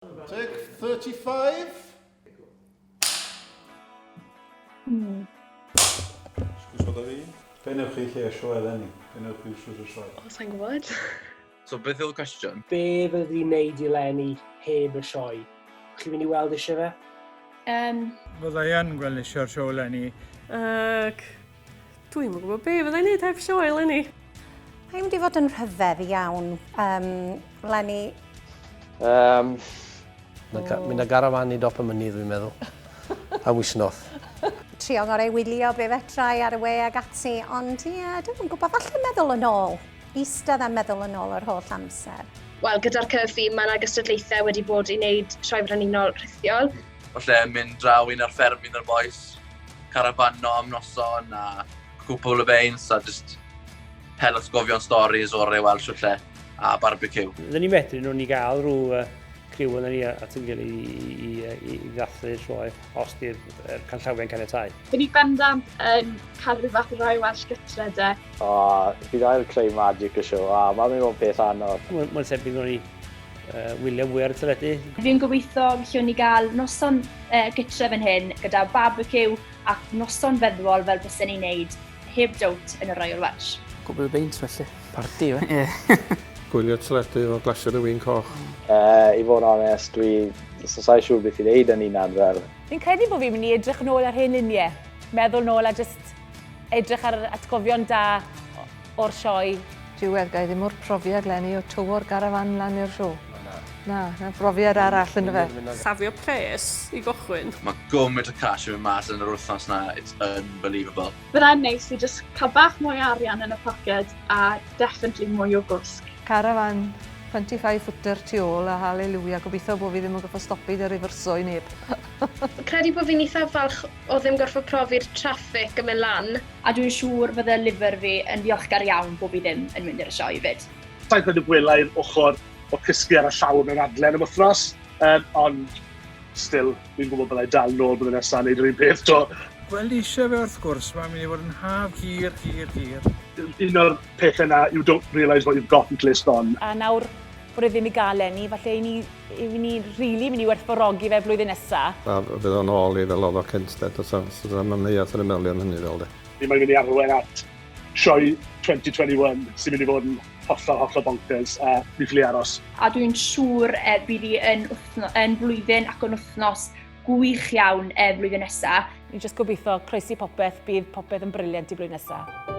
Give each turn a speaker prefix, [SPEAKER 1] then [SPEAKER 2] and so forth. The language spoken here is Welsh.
[SPEAKER 1] Take 35.
[SPEAKER 2] Sgwysio da fi?
[SPEAKER 1] Be newch chi lle Sioe Eleni? Be newch chi wrth y sioe?
[SPEAKER 3] O, sa'n gwybod.
[SPEAKER 4] So beth yw'r cwestiwn?
[SPEAKER 5] Be fyddi i'n neud i Eleni heb y sioe? Chi fynd i weld eisiau fe?
[SPEAKER 6] Fydda i yn gweld eisiau'r Sioe Eleni.
[SPEAKER 3] Dwi'n yn gwybod be fyddai'n neud heb Sioe Eleni.
[SPEAKER 7] Mae'n mynd i fod yn rhyfedd iawn, Eleni.
[SPEAKER 8] Mynd â garafan i dop y mynydd, dwi'n meddwl. A wisnoth.
[SPEAKER 7] Trio ngorau wylio be fetrai ar y we ag ati, ond ie, dwi'n gwybod, falle meddwl yn ôl. Eistedd a meddwl yn ôl yr holl amser.
[SPEAKER 9] Wel, gyda'r cyffi, mae yna gystadlaethau wedi bod i wneud sioe frenhinol rhithiol.
[SPEAKER 4] Falle mynd draw un ar fferm un o'r boes, carafano am noson a cwpl o beins a just hel atgofion storis o'r rei Welsh lle a barbecue.
[SPEAKER 5] Fydden ni medru nhw'n i gael rhyw criw yna ni at yn gilydd i ddathlu sioe os di'r canllawiau'n caniatáu.
[SPEAKER 9] Fy ni bendant yn cael rhyw fath o rai Welsh gytre de.
[SPEAKER 10] Bydd ail creu magic y sio, mae'n mynd o'n peth anodd.
[SPEAKER 5] Mae'n sebyg nhw'n i wylio fwy ar y teledu.
[SPEAKER 9] Fi'n gobeithio gallwn ni gael noson gytre fan hyn gyda barbecue ac noson feddwol fel bysyn ni'n neud heb dowt yn y Royal Welsh.
[SPEAKER 8] Gwbl y beint felly. Parti, fe?
[SPEAKER 2] Gwylio teledu o glasur y wyn coch.
[SPEAKER 10] I fod yn onest, sa'n siŵr beth i wneud yn unan fel.
[SPEAKER 11] Fi'n credu bod fi'n mynd i edrych nôl ar hen luniau. Meddwl nôl a just edrych ar atgofion da o'r sioe.
[SPEAKER 3] Diwedd gai ddim o'r profiad Eleni o tywor garafan lan i'r sio. Na profiad arall yn y fe. Safio pres i gochwyn.
[SPEAKER 4] Mae gwmynt o cash yn mynd mas yn yr wythnos na, it's unbelievable.
[SPEAKER 9] Byddai'n neis i just cael bach mwy o arian yn y pocket a definitely mwy o gwsg.
[SPEAKER 3] Carafan 25 footer tu ôl a halleluia. Gobeithio bod fi ddim yn goffo stopid y rifyrso i neb.
[SPEAKER 9] Credu bod fi'n eitha falch o ddim gorfod profi'r traffic yn mynd lan. A dwi'n siŵr fydde lyfr fi yn ddiolchgar iawn bod fi ddim yn mynd i'r sioe fyd.
[SPEAKER 12] Sa'n credu gwelai'r ochr o cysgu ar y llawn yn adlen am wythnos, ond still, fi'n gwybod byddai dal nôl byddai nesaf wneud yr un peth to.
[SPEAKER 6] Gweld eisiau fe wrth gwrs, mae'n mynd i fod yn haf hir.
[SPEAKER 12] Un o'r pethau yna, you don't realise what you've got in list on.
[SPEAKER 11] A nawr bod e ddim i gael Eleni, falle i ni rili mynd i werthfawrogi fe blwyddyn nesaf.
[SPEAKER 2] A bydd o'n ôl i fel oedd o Censtead, os yma mwyaf yn y melion hynny fel de.
[SPEAKER 12] Fi'n mynd i arwain at sioe 2021 sy'n mynd i fod yn hollol bonkers a mi ffili aros.
[SPEAKER 9] A dwi'n siŵr bydd hi yn blwyddyn ac yn wythnos gwych iawn blwyddyn nesaf.
[SPEAKER 11] Ni'n just gobeithio croesi popeth, bydd popeth yn briliant i blwyddyn nesaf.